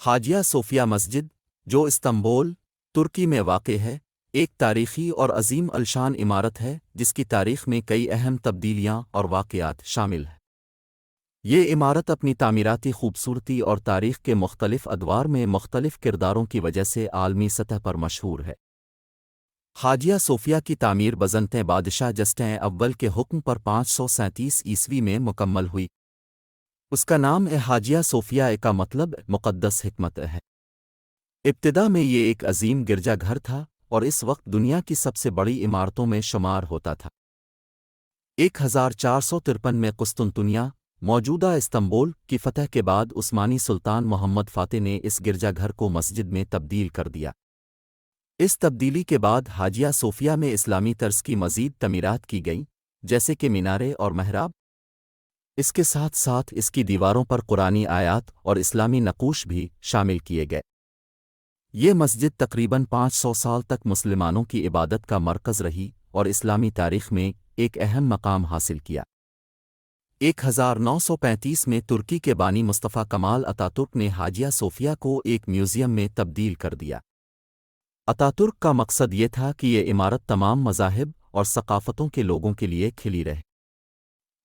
حاجیہ صوفیہ مسجد، جو استنبول، ترکی میں واقع ہے، ایک تاریخی اور عظیم الشان عمارت ہے جس کی تاریخ میں کئی اہم تبدیلیاں اور واقعات شامل ہیں۔ یہ عمارت اپنی تعمیراتی خوبصورتی اور تاریخ کے مختلف ادوار میں مختلف کرداروں کی وجہ سے عالمی سطح پر مشہور ہے۔ حاجیہ صوفیہ کی تعمیر بزنطین بادشاہ جسٹین اول کے حکم پر 537 عیسوی میں مکمل ہوئی۔ اس کا نام حاجیہ صوفیہ کا مطلب مقدس حکمت ہے۔ ابتدا میں یہ ایک عظیم گرجا گھر تھا اور اس وقت دنیا کی سب سے بڑی عمارتوں میں شمار ہوتا تھا۔ 1453 میں قسطنطنیہ، موجودہ استنبول کی فتح کے بعد عثمانی سلطان محمد فاتح نے اس گرجا گھر کو مسجد میں تبدیل کر دیا۔ اس تبدیلی کے بعد حاجیہ صوفیہ میں اسلامی طرز کی مزید تعمیرات کی گئیں، جیسے کہ مینارے اور محراب۔ اس کے ساتھ ساتھ اس کی دیواروں پر قرآنی آیات اور اسلامی نقوش بھی شامل کیے گئے۔ یہ مسجد تقریباً 500 سال تک مسلمانوں کی عبادت کا مرکز رہی اور اسلامی تاریخ میں ایک اہم مقام حاصل کیا۔ 1935 میں ترکی کے بانی مصطفیٰ کمال اتاترک نے حاجیہ صوفیہ کو ایک میوزیم میں تبدیل کر دیا۔ اتاترک کا مقصد یہ تھا کہ یہ عمارت تمام مذاہب اور ثقافتوں کے لوگوں کے لیے کھلی رہے۔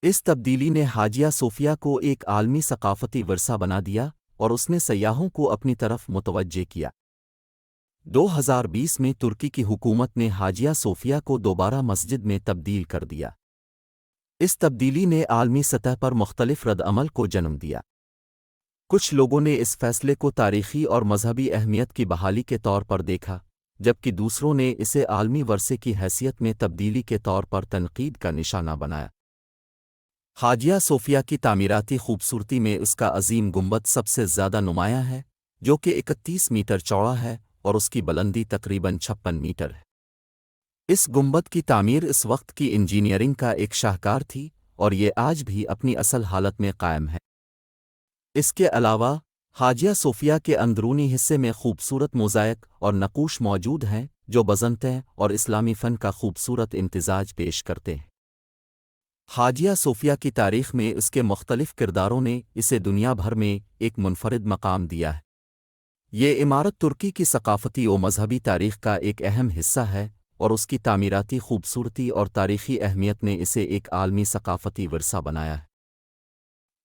اس تبدیلی نے حاجیہ صوفیہ کو ایک عالمی ثقافتی ورثہ بنا دیا اور اس نے سیاحوں کو اپنی طرف متوجہ کیا۔ 2020 میں ترکی کی حکومت نے حاجیہ صوفیہ کو دوبارہ مسجد میں تبدیل کر دیا۔ اس تبدیلی نے عالمی سطح پر مختلف رد عمل کو جنم دیا۔ کچھ لوگوں نے اس فیصلے کو تاریخی اور مذہبی اہمیت کی بحالی کے طور پر دیکھا، جبکہ دوسروں نے اسے عالمی ورثے کی حیثیت میں تبدیلی کے طور پر تنقید کا نشانہ بنایا۔ حاجیہ صوفیہ کی تعمیراتی خوبصورتی میں اس کا عظیم گنبد سب سے زیادہ نمایاں ہے، جو کہ 31 میٹر چوڑا ہے اور اس کی بلندی تقریباً 56 میٹر ہے۔ اس گنبد کی تعمیر اس وقت کی انجینئرنگ کا ایک شاہکار تھی اور یہ آج بھی اپنی اصل حالت میں قائم ہے۔ اس کے علاوہ حاجیہ صوفیہ کے اندرونی حصے میں خوبصورت موزائک اور نقوش موجود ہیں جو بزنطین اور اسلامی فن کا خوبصورت امتزاج پیش کرتے ہیں۔ حاجیہ صوفیہ کی تاریخ میں اس کے مختلف کرداروں نے اسے دنیا بھر میں ایک منفرد مقام دیا ہے۔ یہ عمارت ترکی کی ثقافتی و مذہبی تاریخ کا ایک اہم حصہ ہے اور اس کی تعمیراتی خوبصورتی اور تاریخی اہمیت نے اسے ایک عالمی ثقافتی ورثہ بنایا ہے۔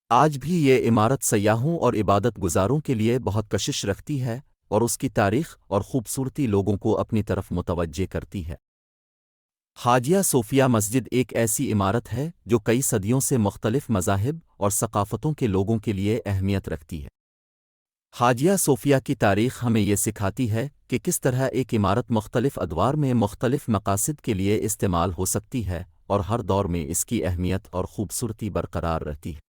آج بھی یہ عمارت سیاحوں اور عبادت گزاروں کے لیے بہت کشش رکھتی ہے اور اس کی تاریخ اور خوبصورتی لوگوں کو اپنی طرف متوجہ کرتی ہے۔ حاجیہ صوفیہ مسجد ایک ایسی عمارت ہے جو کئی صدیوں سے مختلف مذاہب اور ثقافتوں کے لوگوں کے لیے اہمیت رکھتی ہے۔ حاجیہ صوفیہ کی تاریخ ہمیں یہ سکھاتی ہے کہ کس طرح ایک عمارت مختلف ادوار میں مختلف مقاصد کے لیے استعمال ہو سکتی ہے اور ہر دور میں اس کی اہمیت اور خوبصورتی برقرار رہتی ہے۔